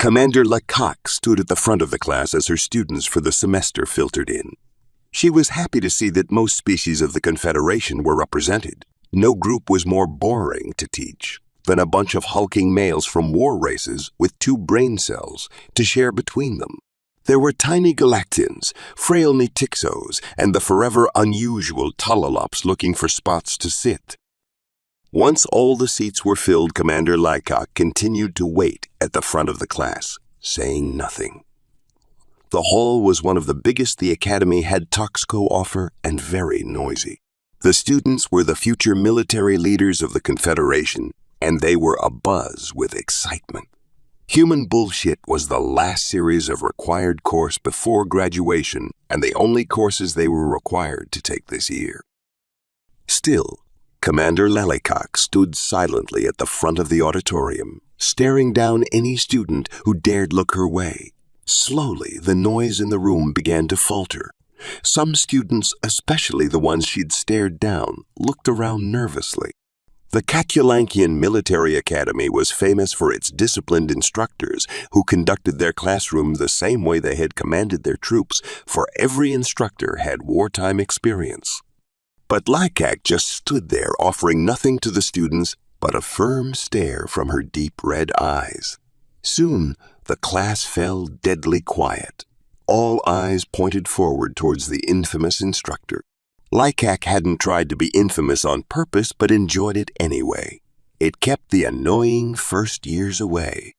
Commander Lecoq stood at the front of the class as her students for the semester filtered in. She was happy to see that most species of the Confederation were represented. No group was more boring to teach than a bunch of hulking males from war races with 2 brain cells to share between them. There were tiny galactins, frail Netixos, and the forever unusual Tulalops looking for spots to sit. Once all the seats were filled, Commander Lecoq continued to wait at the front of the class, saying nothing. The hall was one of the biggest the Academy had to offer and very noisy. The students were the future military leaders of the Confederation, and they were abuzz with excitement. Human Bullshit was the last series of required course before graduation and the only courses they were required to take this year. Still, Commander Lecoq stood silently at the front of the auditorium, staring down any student who dared look her way. Slowly, the noise in the room began to falter. Some students, especially the ones she'd stared down, looked around nervously. The Caculankian Military Academy was famous for its disciplined instructors who conducted their classroom the same way they had commanded their troops, for every instructor had wartime experience. But Lecoq just stood there, offering nothing to the students but a firm stare from her deep red eyes. Soon, the class fell deadly quiet. All eyes pointed forward towards the infamous instructor. Lecoq hadn't tried to be infamous on purpose, but enjoyed it anyway. It kept the annoying first years away.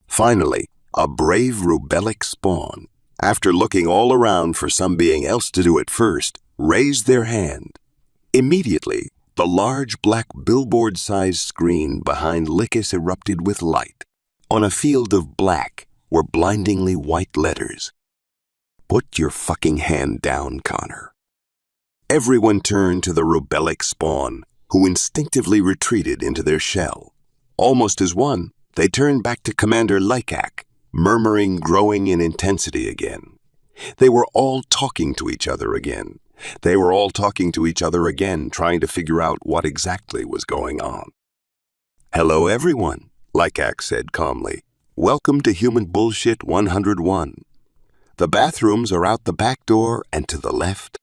Finally, a brave rubellic spawn, after looking all around for some being else to do it first, raised their hand. Immediately, the large black billboard-sized screen behind Lycus erupted with light. On a field of black were blindingly white letters. "Put your fucking hand down, Connor." Everyone turned to the rebellic spawn, who instinctively retreated into their shell. Almost as one, they turned back to Commander Lecoq, murmuring, growing in intensity again. They were all talking to each other again. They were all talking to each other again, trying to figure out what exactly was going on. "Hello, everyone," Lecoq said calmly. "Welcome to Human Bullshit 101. The bathrooms are out the back door and to the left."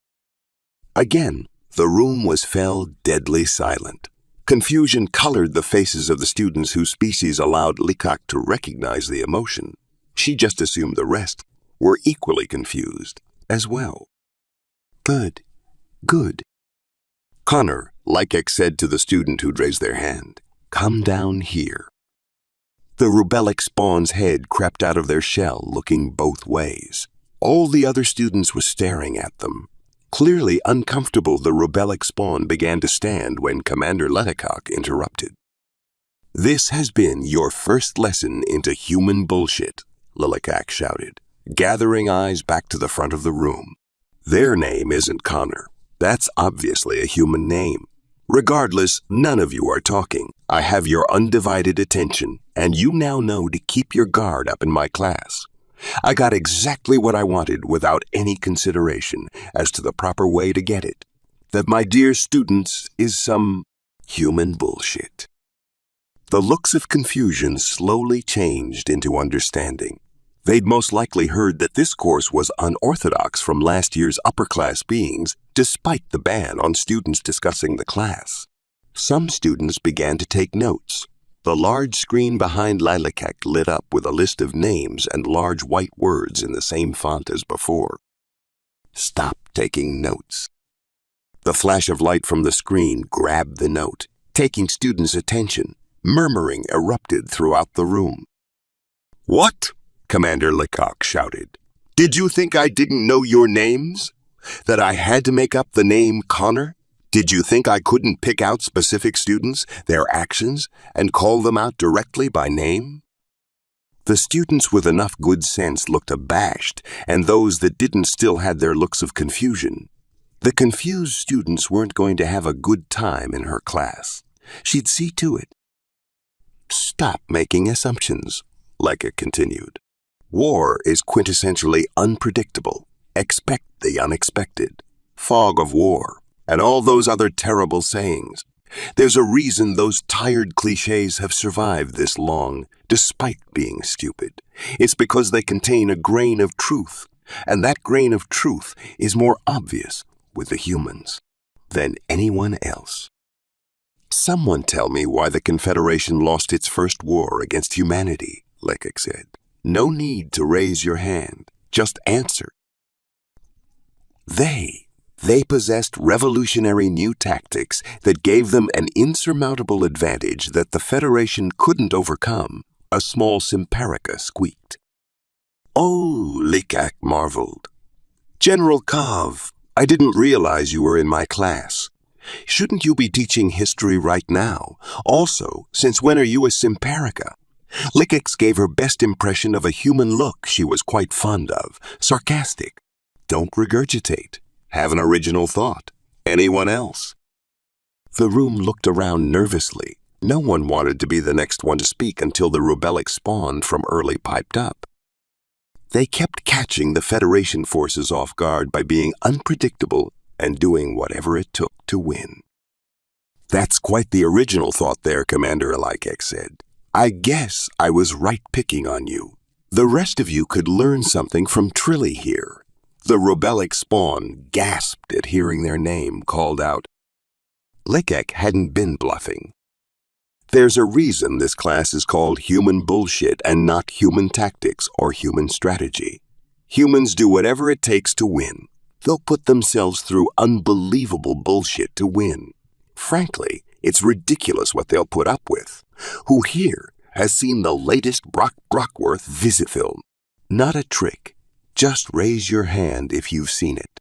Again, the room fell deadly silent. Confusion colored the faces of the students whose species allowed Lecoq to recognize the emotion. She just assumed the rest were equally confused as well. "Good, good." "Connor," Lecoq said to the student who'd raised their hand, "come down here." The rubellic spawn's head crept out of their shell, looking both ways. All the other students were staring at them. Clearly uncomfortable, the rubellic spawn began to stand when Commander Lecoq interrupted. "This has been your first lesson into human bullshit," Lecoq shouted, gathering eyes back to the front of the room. "Their name isn't Connor. That's obviously a human name. Regardless, none of you are talking. I have your undivided attention, and you now know to keep your guard up in my class. I got exactly what I wanted without any consideration as to the proper way to get it. That, my dear students, is some human bullshit." The looks of confusion slowly changed into understanding. They'd most likely heard that this course was unorthodox from last year's upper-class beings, despite the ban on students discussing the class. Some students began to take notes. The large screen behind Lecoq lit up with a list of names and large white words in the same font as before. "Stop taking notes." The flash of light from the screen grabbed the note, taking students' attention. Murmuring erupted throughout the room. "What?" Commander Lecoq shouted. "Did you think I didn't know your names? That I had to make up the name Connor? Did you think I couldn't pick out specific students, their actions, and call them out directly by name?" The students with enough good sense looked abashed, and those that didn't still had their looks of confusion. The confused students weren't going to have a good time in her class. She'd see to it. "Stop making assumptions," Lecoq continued. "War is quintessentially unpredictable. Expect the unexpected. Fog of war, and all those other terrible sayings. There's a reason those tired cliches have survived this long, despite being stupid. It's because they contain a grain of truth, and that grain of truth is more obvious with the humans than anyone else. Someone tell me why the Confederation lost its first war against humanity, Lekek said. No need to raise your hand. Just answer. They possessed revolutionary new tactics that gave them an insurmountable advantage that the Federation couldn't overcome, a small Simparica squeaked. Oh, Lekek marveled. General Kov, I didn't realize you were in my class. Shouldn't you be teaching history right now? Also, since when are you a Simparica? Lekek gave her best impression of a human look she was quite fond of, sarcastic. Don't regurgitate. Have an original thought. Anyone else? The room looked around nervously. No one wanted to be the next one to speak until the rebellic spawn from early piped up. They kept catching the Federation forces off guard by being unpredictable and doing whatever it took to win. That's quite the original thought there, Commander Lekek said. I guess I was right picking on you. The rest of you could learn something from Trilly here. The rebellic spawn gasped at hearing their name called out. Lekek hadn't been bluffing. There's a reason this class is called human bullshit and not human tactics or human strategy. Humans do whatever it takes to win. They'll put themselves through unbelievable bullshit to win. Frankly, it's ridiculous what they'll put up with. Who here has seen the latest Brock Brockworth visit film? Not a trick. Just raise your hand if you've seen it.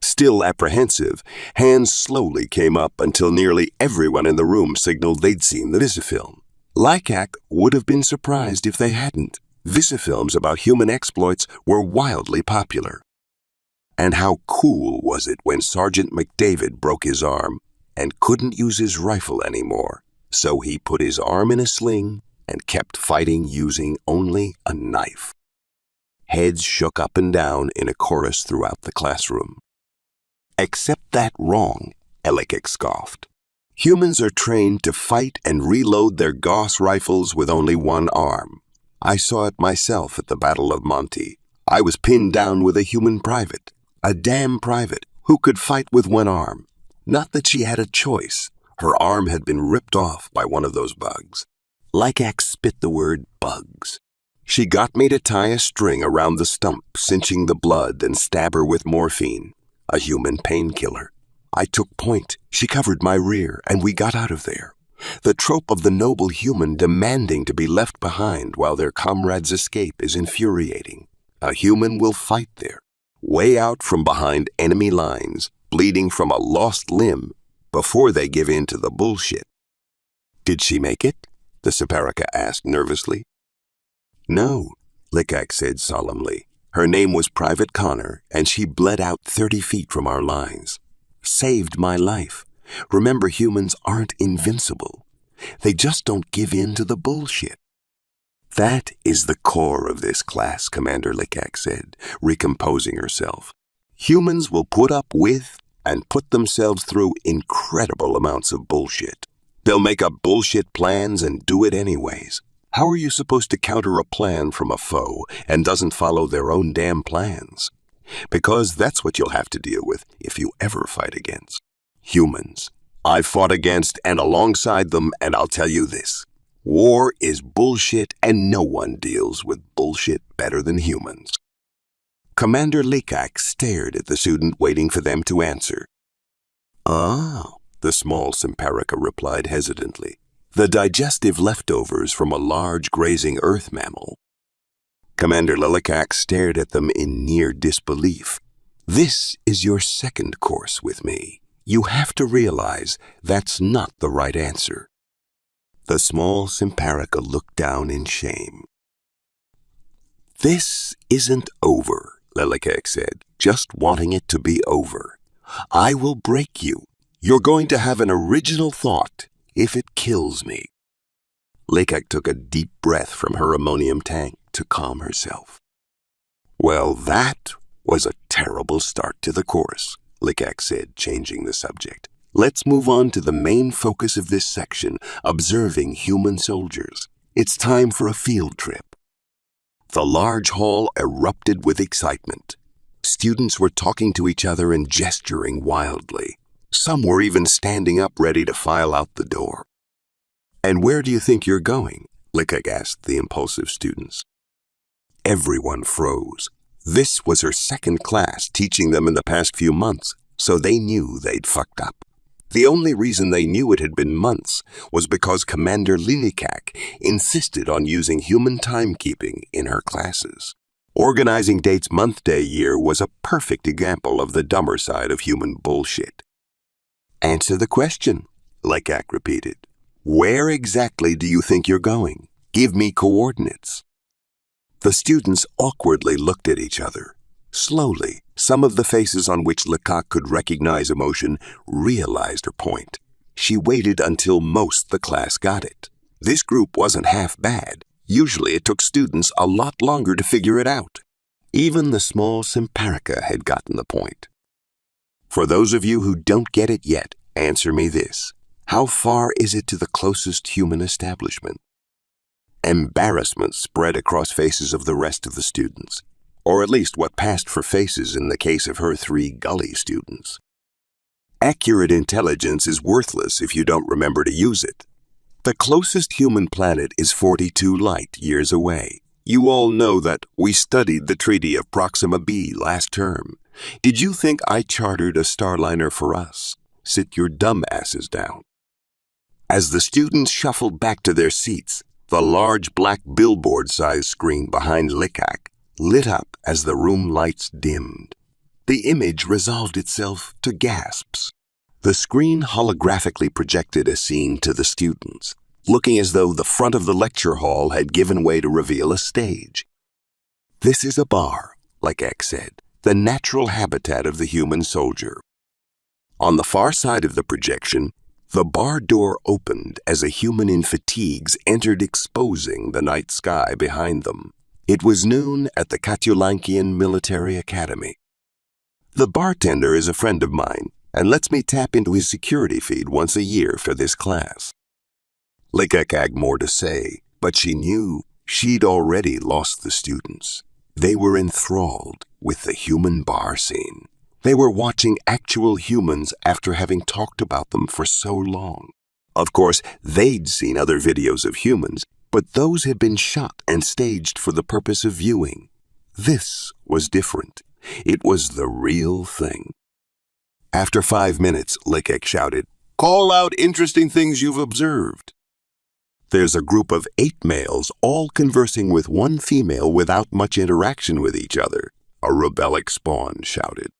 Still apprehensive, hands slowly came up until nearly everyone in the room signaled they'd seen the Visifilm. Lekek would have been surprised if they hadn't. Visifilms about human exploits were wildly popular. And how cool was it when Sergeant McDavid broke his arm and couldn't use his rifle anymore, so he put his arm in a sling and kept fighting using only a knife. Heads shook up and down in a chorus throughout the classroom. Accept that wrong, Lekek scoffed. Humans are trained to fight and reload their Gauss rifles with only one arm. I saw it myself at the Battle of Monty. I was pinned down with a human private, a damn private, who could fight with one arm. Not that she had a choice. Her arm had been ripped off by one of those bugs. Lekek spit the word bugs. She got me to tie a string around the stump, cinching the blood, and stab her with morphine, a human painkiller. I took point, she covered my rear, and we got out of there. The trope of the noble human demanding to be left behind while their comrades escape is infuriating. A human will fight there, way out from behind enemy lines, bleeding from a lost limb, before they give in to the bullshit. Did she make it? The Simparica asked nervously. No, Lekek said solemnly. Her name was Private Connor, and she bled out 30 feet from our lines. Saved my life. Remember, humans aren't invincible. They just don't give in to the bullshit. That is the core of this class, Commander Lekek said, recomposing herself. Humans will put up with and put themselves through incredible amounts of bullshit. They'll make up bullshit plans and do it anyways. How are you supposed to counter a plan from a foe and doesn't follow their own damn plans? Because that's what you'll have to deal with if you ever fight against humans. I've fought against and alongside them, and I'll tell you this. War is bullshit, and no one deals with bullshit better than humans. Commander Lekek stared at the student, waiting for them to answer. Ah, the small Simparica replied hesitantly. The digestive leftovers from a large grazing earth mammal. Commander Lekek stared at them in near disbelief. This is your second course with me. You have to realize that's not the right answer. The small Simparica looked down in shame. This isn't over, Lekek said, just wanting it to be over. I will break you. You're going to have an original thought if it kills me. Lekek took a deep breath from her ammonium tank to calm herself. Well, that was a terrible start to the course, Lekek said, changing the subject. Let's move on to the main focus of this section, observing human soldiers. It's time for a field trip. The large hall erupted with excitement. Students were talking to each other and gesturing wildly. Some were even standing up ready to file out the door. "And where do you think you're going?" Lickek asked the impulsive students. Everyone froze. This was her second class teaching them in the past few months, so they knew they'd fucked up. The only reason they knew it had been months was because Commander Lilikak insisted on using human timekeeping in her classes. Organizing dates month, day, year was a perfect example of the dumber side of human bullshit. "Answer the question," Lilikak repeated. "Where exactly do you think you're going? Give me coordinates." The students awkwardly looked at each other. Slowly, some of the faces on which Lilikak could recognize emotion realized her point. She waited until most the class got it. This group wasn't half bad. Usually it took students a lot longer to figure it out. Even the small Simparika had gotten the point. "For those of you who don't get it yet, answer me this. How far is it to the closest human establishment?" Embarrassment spread across faces of the rest of the students, or at least what passed for faces in the case of her 3 gully students. Accurate intelligence is worthless if you don't remember to use it. The closest human planet is 42 light years away. You all know that we studied the Treaty of Proxima B last term. Did you think I chartered a starliner for us? Sit your dumb asses down. As the students shuffled back to their seats, the large black billboard-sized screen behind Lilikak lit up as the room lights dimmed. The image resolved itself to gasps. The screen holographically projected a scene to the students, looking as though the front of the lecture hall had given way to reveal a stage. "This is a bar," Lilikak said, "the natural habitat of the human soldier." On the far side of the projection, the bar door opened as a human in fatigues entered, exposing the night sky behind them. It was noon at the Katulankian Military Academy. The bartender is a friend of mine and lets me tap into his security feed once a year for this class. Lilikak had more to say, but she knew she'd already lost the students. They were enthralled with the human bar scene. They were watching actual humans after having talked about them for so long. Of course, they'd seen other videos of humans, but those had been shot and staged for the purpose of viewing. This was different. It was the real thing. After 5 minutes, Lilikak shouted, "Call out interesting things you've observed." "There's a group of 8 males all conversing with 1 female without much interaction with each other," a rebellic spawn shouted.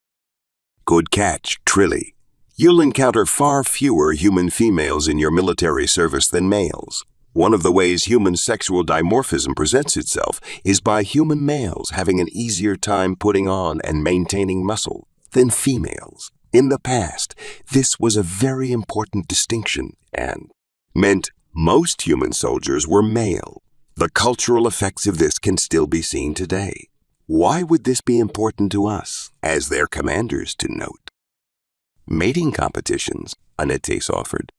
"Good catch, Trilly. You'll encounter far fewer human females in your military service than males. One of the ways human sexual dimorphism presents itself is by human males having an easier time putting on and maintaining muscle than females. In the past, this was a very important distinction and meant most human soldiers were male. The cultural effects of this can still be seen today. Why would this be important to us, as their commanders, to note?" "Mating competitions," Anates offered.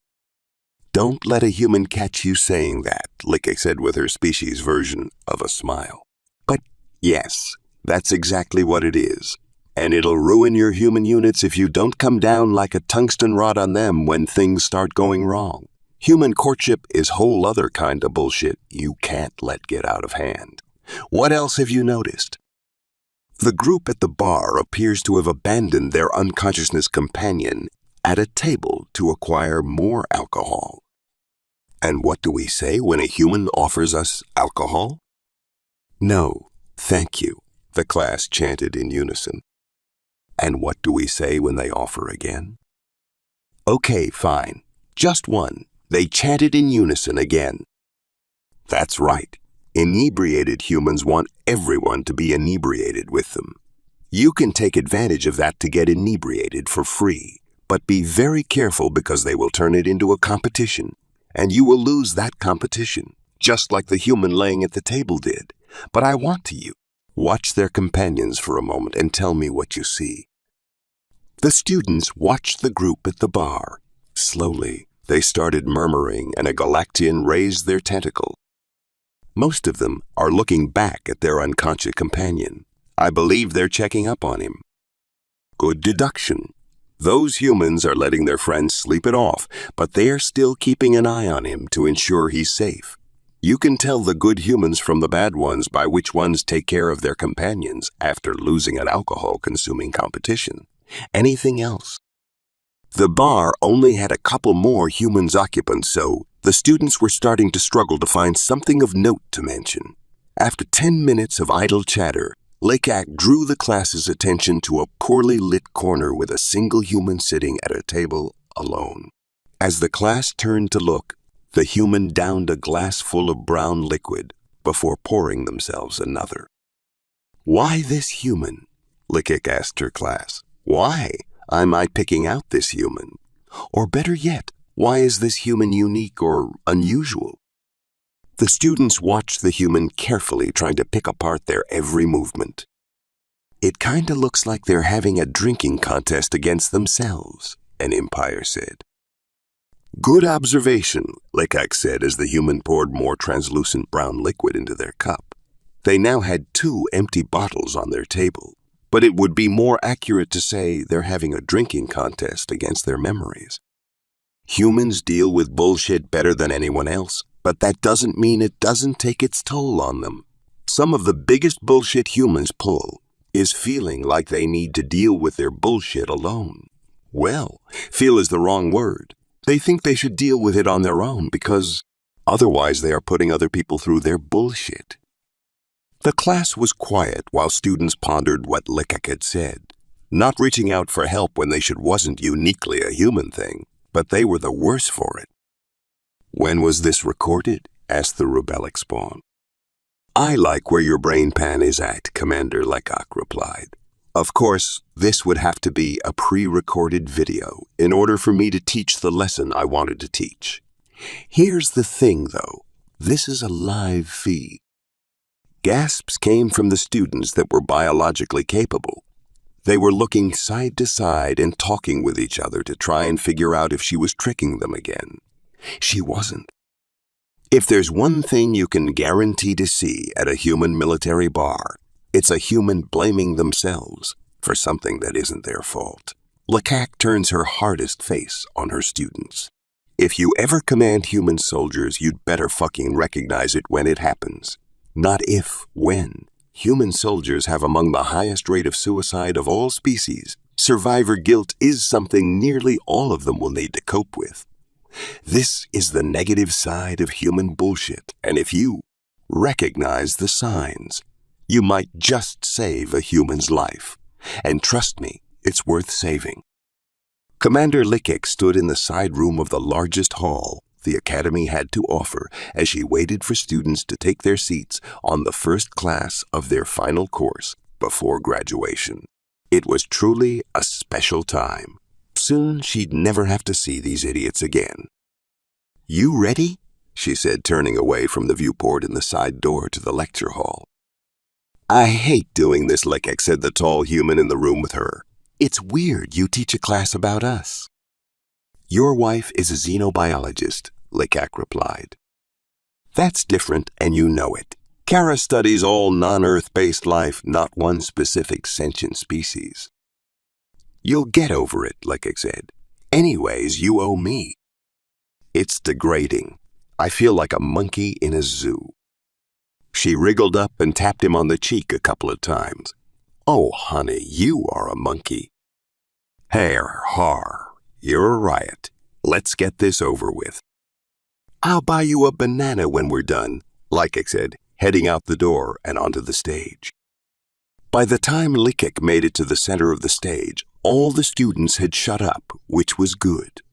"Don't let a human catch you saying that," Lilikak said with her species version of a smile. "But yes, that's exactly what it is. And it'll ruin your human units if you don't come down like a tungsten rod on them when things start going wrong. Human courtship is whole other kind of bullshit you can't let get out of hand. What else have you noticed?" The group at the bar appears to have abandoned their unconsciousness companion at a table to acquire more alcohol. "And what do we say when a human offers us alcohol?" "No, thank you," the class chanted in unison. "And what do we say when they offer again?" "Okay, fine. Just one." They chanted in unison again. "That's right. Inebriated humans want everyone to be inebriated with them. You can take advantage of that to get inebriated for free, but be very careful because they will turn it into a competition, and you will lose that competition, just like the human laying at the table did. But I want to you. Watch their companions for a moment and tell me what you see." The students watched the group at the bar, Slowly, they started murmuring, and a Galactian raised their tentacle. Most of them are looking back at their unconscious companion. I believe they're checking up on him. Good deduction. Those humans are letting their friends sleep it off, but they're still keeping an eye on him to ensure he's safe. You can tell the good humans from the bad ones by which ones take care of their companions after losing an alcohol-consuming competition. Anything else? The bar only had a couple more humans occupants, so the students were starting to struggle to find something of note to mention. After 10 minutes of idle chatter, Lekak drew the class's attention to a poorly lit corner with a single human sitting at a table alone. As the class turned to look, the human downed a glass full of brown liquid before pouring themselves another. "Why this human?" Lekak asked her class. "Why am I picking out this human? Or better yet, why is this human unique or unusual?" The students watched the human carefully, trying to pick apart their every movement. "It kinda looks like they're having a drinking contest against themselves," an umpire said. "Good observation," Lekak said as the human poured more translucent brown liquid into their cup. They now had 2 empty bottles on their table, but it would be more accurate to say they're having a drinking contest against their memories. Humans deal with bullshit better than anyone else, but that doesn't mean it doesn't take its toll on them. Some of the biggest bullshit humans pull is feeling like they need to deal with their bullshit alone. Well, feel is the wrong word. They think they should deal with it on their own because otherwise they are putting other people through their bullshit. The class was quiet while students pondered what Lekak had said. Not reaching out for help when they should wasn't uniquely a human thing, but they were the worse for it. "When was this recorded?" asked the rebellic spawn. "I like where your brain pan is at," Commander Lekak replied. "Of course, this would have to be a pre-recorded video in order for me to teach the lesson I wanted to teach. Here's the thing, though. This is a live feed." Gasps came from the students that were biologically capable. They were looking side to side and talking with each other to try and figure out if she was tricking them again. She wasn't. If there's one thing you can guarantee to see at a human military bar, it's a human blaming themselves for something that isn't their fault. Lekak turns her hardest face on her students. If you ever command human soldiers, you'd better fucking recognize it when it happens. Not if, when. Human soldiers have among the highest rate of suicide of all species. Survivor guilt is something nearly all of them will need to cope with. This is the negative side of human bullshit, and if you recognize the signs, you might just save a human's life. And trust me, it's worth saving. Commander Lekak stood in the side room of the largest hall the Academy had to offer as she waited for students to take their seats on the first class of their final course before graduation. It was truly a special time. Soon she'd never have to see these idiots again. "You ready?" she said, turning away from the viewport in the side door to the lecture hall. "I hate doing this," Lekak said, the tall human in the room with her. "It's weird you teach a class about us." "Your wife is a xenobiologist," Lekak replied. "That's different, and you know it. Kara studies all non-Earth-based life, not one specific sentient species." "You'll get over it," Lekak said. "Anyways, you owe me." "It's degrading. I feel like a monkey in a zoo." She wriggled up and tapped him on the cheek a couple of times. "Oh, honey, you are a monkey." "Hey, har, you're a riot. Let's get this over with." "I'll buy you a banana when we're done," Lekak said, heading out the door and onto the stage. By the time Lekak made it to the center of the stage, all the students had shut up, which was good.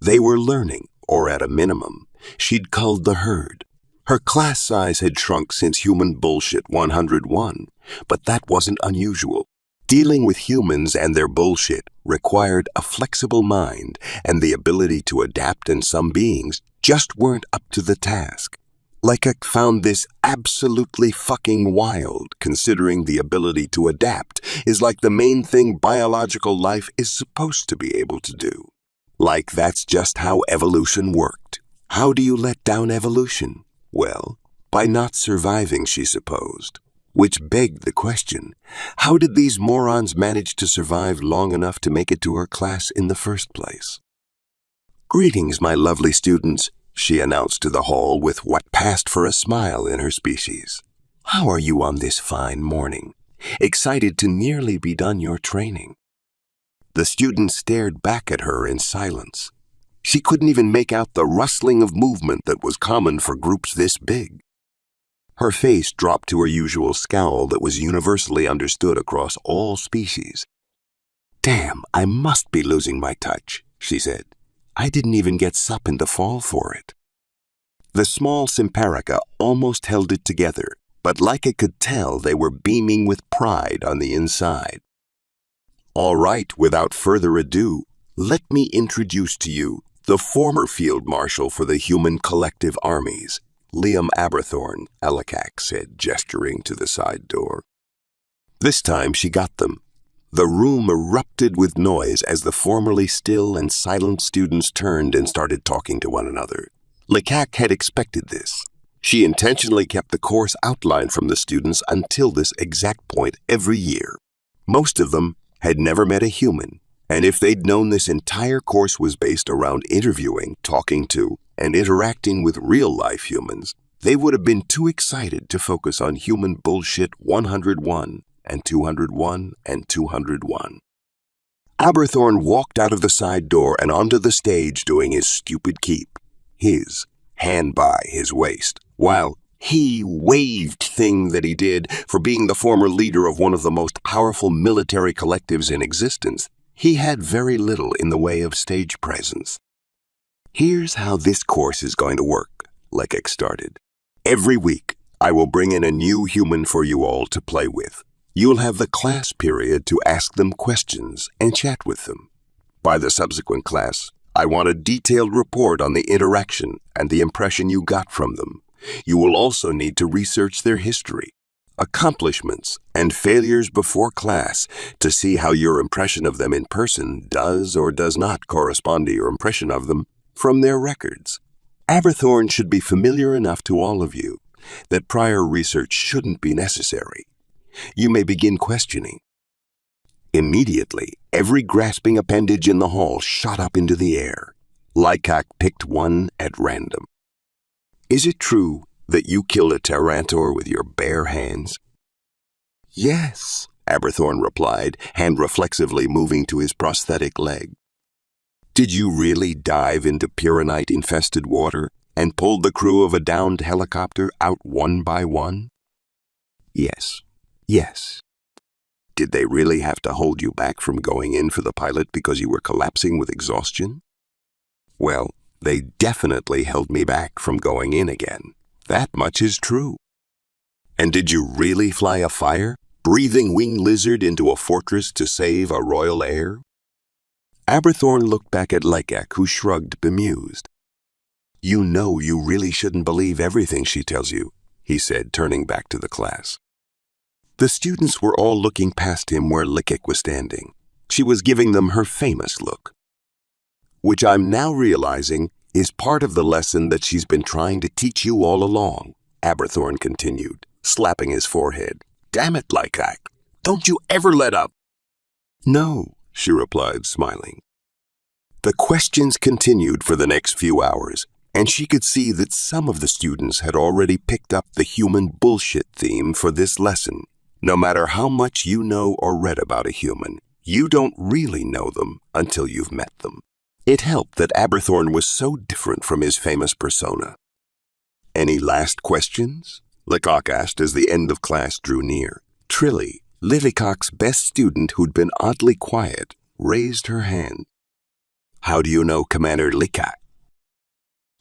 They were learning, or at a minimum, she'd culled the herd. Her class size had shrunk since Human Bullshit 101, but that wasn't unusual. Dealing with humans and their bullshit required a flexible mind and the ability to adapt, and some beings just weren't up to the task. Lekak found this absolutely fucking wild, considering the ability to adapt is like the main thing biological life is supposed to be able to do. Like that's just how evolution worked. How do you let down evolution? Well, by not surviving, she supposed. Which begged the question, how did these morons manage to survive long enough to make it to her class in the first place? "Greetings, my lovely students," she announced to the hall with what passed for a smile in her species. "How are you on this fine morning? Excited to nearly be done your training?" The students stared back at her in silence. She couldn't even make out the rustling of movement that was common for groups this big. Her face dropped to her usual scowl that was universally understood across all species. "Damn, I must be losing my touch," she said. "I didn't even get sup in the fall for it." The small Simparica almost held it together, but Leica could tell they were beaming with pride on the inside. "All right, without further ado, let me introduce to you the former Field Marshal for the Human Collective Armies, Liam Aberthorn," Ellicac said, gesturing to the side door. This time she got them. The room erupted with noise as the formerly still and silent students turned and started talking to one another. Lecac had expected this. She intentionally kept the course outline from the students until this exact point every year. Most of them had never met a human, and if they'd known this entire course was based around interviewing, talking to, and interacting with real-life humans, they would have been too excited to focus on human bullshit 101 and 201 and 201. Aberthorn walked out of the side door and onto the stage doing his stupid keep, his hand by his waist, while he waved thing that he did for being the former leader of one of the most powerful military collectives in existence. He had very little in the way of stage presence. "Here's how this course is going to work," Lekic started. "Every week, I will bring in a new human for you all to play with. You'll have the class period to ask them questions and chat with them. By the subsequent class, I want a detailed report on the interaction and the impression you got from them. You will also need to research their history, accomplishments, and failures before class to see how your impression of them in person does or does not correspond to your impression of them from their records. Aberthorn should be familiar enough to all of you that prior research shouldn't be necessary. You may begin questioning." Immediately, every grasping appendage in the hall shot up into the air. Lecac picked one at random. "Is it true that you killed a Pterantor with your bare hands?" "Yes," Aberthorn replied, hand reflexively moving to his prosthetic leg. "Did you really dive into pyranite-infested water and pull the crew of a downed helicopter out one by one?" "Yes. Yes." "Did they really have to hold you back from going in for the pilot because you were collapsing with exhaustion?" "Well, they definitely held me back from going in again. That much is true." "And did you really fly a fire-breathing winged lizard into a fortress to save a royal heir?" Aberthorn looked back at Lecac, who shrugged, bemused. "You know you really shouldn't believe everything she tells you," he said, turning back to the class. The students were all looking past him where Lecac was standing. She was giving them her famous look. "Which I'm now realizing is part of the lesson that she's been trying to teach you all along," Aberthorn continued, slapping his forehead. "Damn it, Lecac, don't you ever let up." "No," she replied, smiling. The questions continued for the next few hours, and she could see that some of the students had already picked up the human bullshit theme for this lesson. No matter how much you know or read about a human, you don't really know them until you've met them. It helped that Aberthorn was so different from his famous persona. "Any last questions?" Lecac asked as the end of class drew near. Trilly, Lilycock's best student who'd been oddly quiet, raised her hand. "How do you know Commander Lecac?"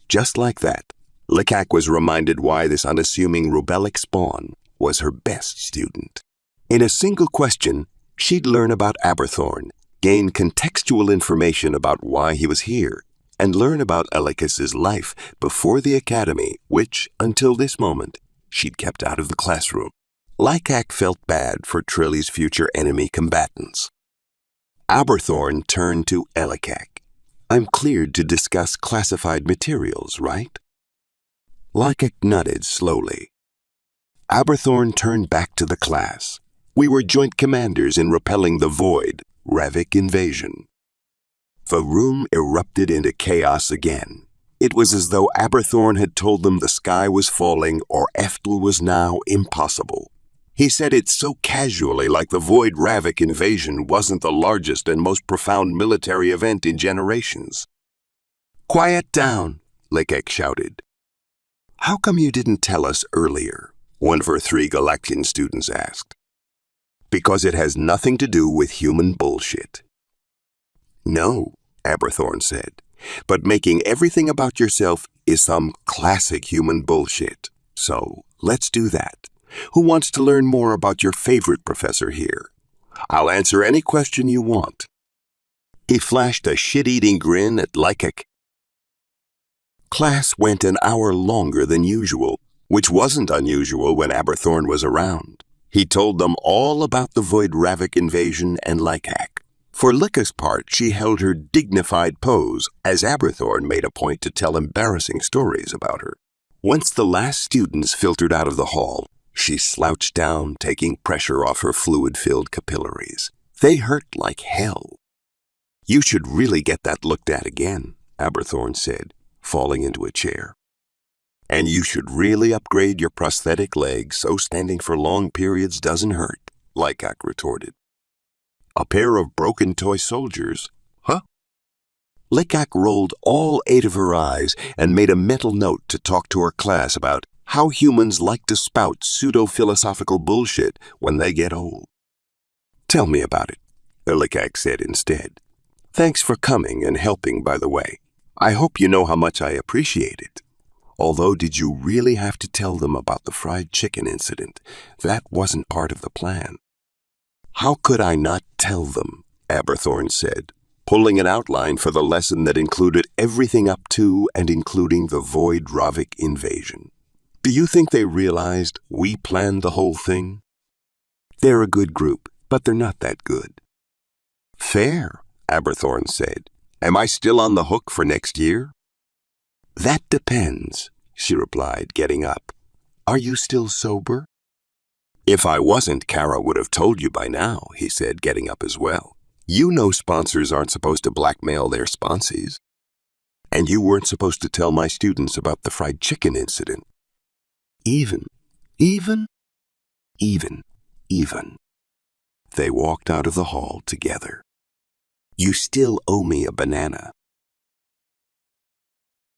Just like that, Lecac was reminded why this unassuming rubellic spawn was her best student. In a single question, she'd learn about Aberthorn, gain contextual information about why he was here, and learn about Elicus's life before the academy, which, until this moment, she'd kept out of the classroom. Lecac felt bad for Trilly's future enemy combatants. Aberthorn turned to Ellicac. I'm cleared to discuss classified materials, right? Lycak nodded slowly. Aberthorn turned back to the class. We were joint commanders in repelling the void, Ravik invasion. The room erupted into chaos again. It was as though Aberthorn had told them the sky was falling or Eftel was now impossible. He said it so casually, like the Void Ravik invasion wasn't the largest and most profound military event in generations. "Quiet down," Lekek shouted. "How come you didn't tell us earlier?" one of her 3 Galactian students asked. "Because it has nothing to do with human bullshit." "No," Aberthorn said, "but making everything about yourself is some classic human bullshit. So, let's do that. Who wants to learn more about your favorite professor here? I'll answer any question you want." He flashed a shit-eating grin at Lycak. Class went an hour longer than usual, which wasn't unusual when Aberthorn was around. He told them all about the Void Ravik invasion and Lycak. For Lycak's part, she held her dignified pose as Aberthorn made a point to tell embarrassing stories about her. Once the last students filtered out of the hall, she slouched down, taking pressure off her fluid-filled capillaries. They hurt like hell. "You should really get that looked at again," Aberthorn said, falling into a chair. "And you should really upgrade your prosthetic leg so standing for long periods doesn't hurt," Lycak retorted. "A pair of broken toy soldiers, huh?" Lycak rolled all 8 of her eyes and made a mental note to talk to her class about how humans like to spout pseudo-philosophical bullshit when they get old. "Tell me about it," Lycak said instead. "Thanks for coming and helping, by the way. I hope you know how much I appreciate it. Although, did you really have to tell them about the fried chicken incident? That wasn't part of the plan." "How could I not tell them?" Aberthorn said, pulling an outline for the lesson that included everything up to and including the Void Ravik invasion. "Do you think they realized we planned the whole thing? They're a good group, but they're not that good." "Fair," Aberthorn said. "Am I still on the hook for next year?" "That depends," she replied, getting up. "Are you still sober?" "If I wasn't, Kara would have told you by now," he said, getting up as well. "You know sponsors aren't supposed to blackmail their sponsees. And you weren't supposed to tell my students about the fried chicken incident." Even. They walked out of the hall together. "You still owe me a banana,"